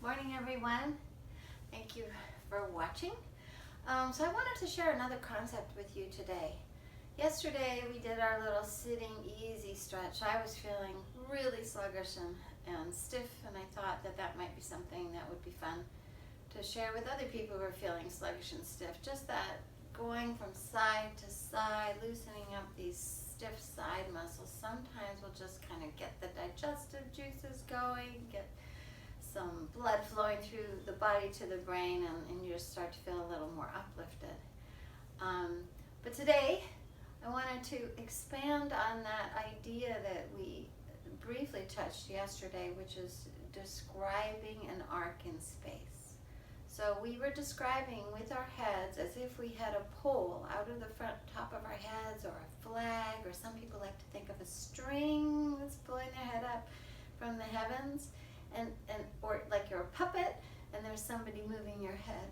Morning, everyone. Thank you for watching. So I wanted to share another concept with you today. Yesterday we did our little sitting easy stretch. I was feeling really sluggish and stiff, and I thought that might be something that would be fun to share with other people who are feeling sluggish and stiff. Just that going from side to side, loosening up these stiff side muscles. Sometimes we'll just kind of get the digestive juices going, get some blood flowing through the body to the brain, and you just start to feel a little more uplifted. But today I wanted to expand on that idea that we briefly touched yesterday, which is describing an arc in space. So we were describing with our heads as if we had a pole out of the front top of our heads, or a flag, or some people like to think of a string that's pulling their head up from the heavens. Or like you're a puppet and there's somebody moving your head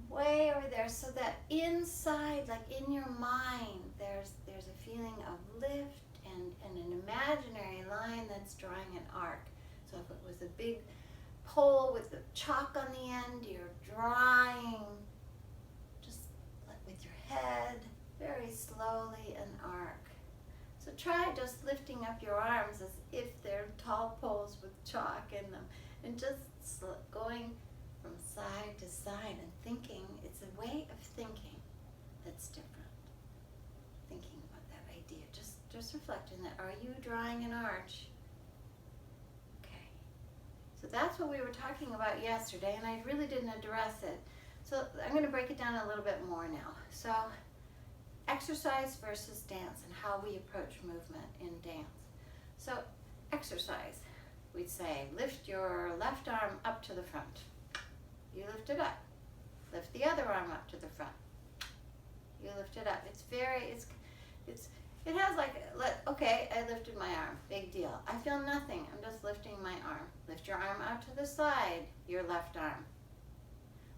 way over there, so that inside, like in your mind, there's a feeling of lift and an imaginary line that's drawing an arc. So if it was a big pole with the chalk on the end, you're drawing just like with your head very slowly an arc. So try just lifting up your arms as if they're tall poles with chalk in them, and just going from side to side and thinking. It's a way of thinking that's different. Thinking about that idea. Just reflecting that. Are you drawing an arch? Okay. So that's what we were talking about yesterday, and I really didn't address it. So I'm going to break it down a little bit more now. So exercise versus dance, and how we approach movement in dance. So exercise, we'd say lift your left arm up to the front. You lift it up. Lift the other arm up to the front. You lift it up. It has like, okay, I lifted my arm, big deal. I feel nothing, I'm just lifting my arm. Lift your arm out to the side, your left arm.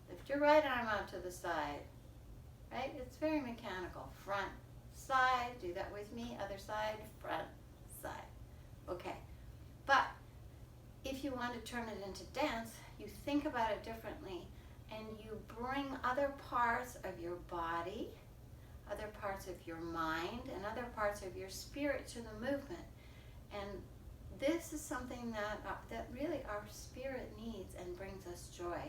Lift your right arm out to the side. Right? It's very mechanical. Front, side, do that with me. Other side, front, side. Okay. But if you want to turn it into dance, you think about it differently, and you bring other parts of your body, other parts of your mind, and other parts of your spirit to the movement. And this is something that really our spirit needs and brings us joy.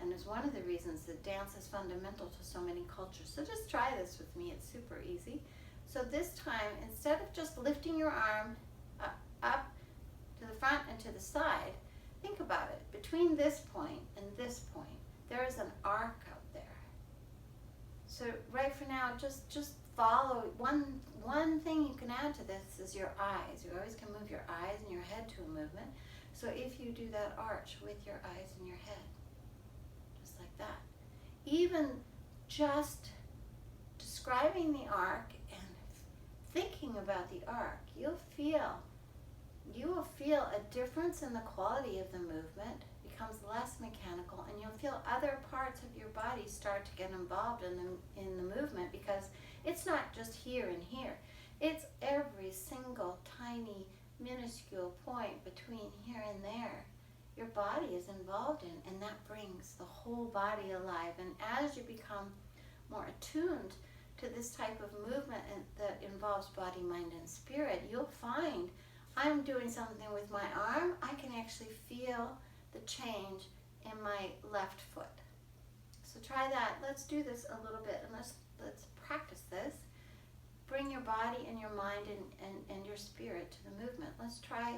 And is one of the reasons that dance is fundamental to so many cultures. So just try this with me. It's super easy. So this time, instead of just lifting your arm up to the front and to the side, think about it. Between this point and this point, there is an arc out there. So right for now, just follow. One thing you can add to this is your eyes. You always can move your eyes and your head to a movement. So if you do that arch with your eyes and your head, like that. Even just describing the arc and thinking about the arc, you will feel a difference in the quality of the movement. It becomes less mechanical, and you'll feel other parts of your body start to get involved in the movement, because it's not just here and here. It's every single tiny minuscule point between here and there. Your body is involved in, and that brings the whole body alive. And as you become more attuned to this type of movement that involves body, mind, and spirit, you'll find I'm doing something with my arm. I can actually feel the change in my left foot. So try that. Let's do this a little bit, and let's practice this. Bring your body and your mind and your spirit to the movement. Let's try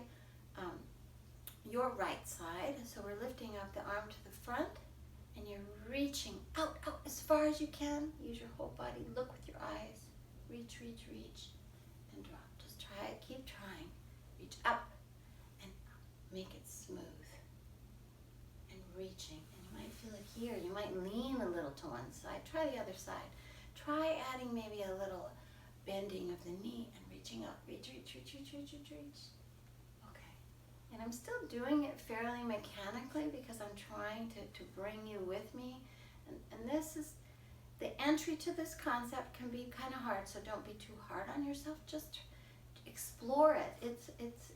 your right side. So we're lifting up the arm to the front, and you're reaching out as far as you can. Use your whole body. Look with your eyes. Reach, and drop. Just try it. Keep trying. Reach up and make it smooth. And reaching. And you might feel it here. You might lean a little to one side. Try the other side. Try adding maybe a little bending of the knee and reaching up. Reach. And I'm still doing it fairly mechanically because I'm trying to bring you with me. And this is, the entry to this concept can be kind of hard, so don't be too hard on yourself. Just explore it.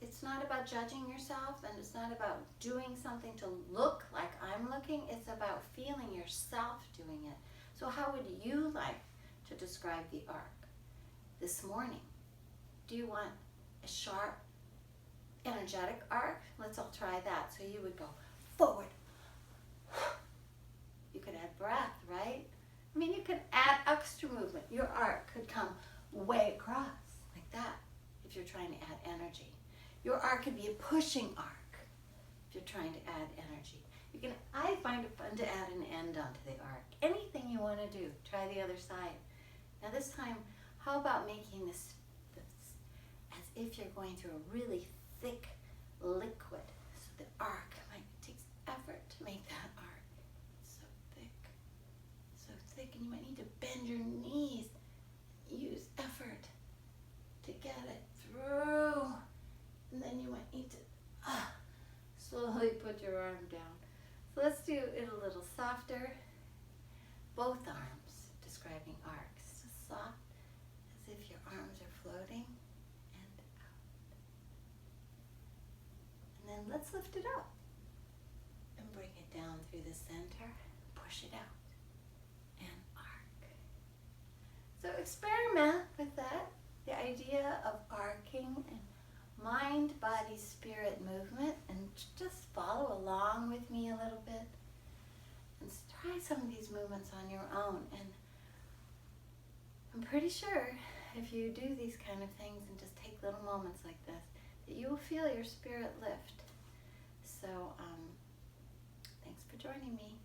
It's not about judging yourself, and it's not about doing something to look like I'm looking. It's about feeling yourself doing it. So how would you like to describe the arc this morning? Do you want a sharp, energetic arc? Let's all try that. So you would go forward. You could add breath, right? I mean, you could add extra movement. Your arc could come way across like that if you're trying to add energy. Your arc could be a pushing arc if you're trying to add energy. I find it fun to add an end onto the arc. Anything you want to do, try the other side. Now this time, how about making this as if you're going through a really thick liquid? So the arc, it takes effort to make that arc. It's so thick, and you might need to bend your knees. Use effort to get it through. And then you might need to slowly put your arm down. So let's do it a little softer. Both arms describing arcs. Just soft, as if your arms are floating and out. And then let's lift it up and bring it down through the center. Push it out and arc. So experiment with that. The idea of arcing and mind, body, spirit movement, and just follow along with me a little bit and try some of these movements on your own. And I'm pretty sure if you do these kind of things and just take little moments like this, that you will feel your spirit lift. So thanks for joining me.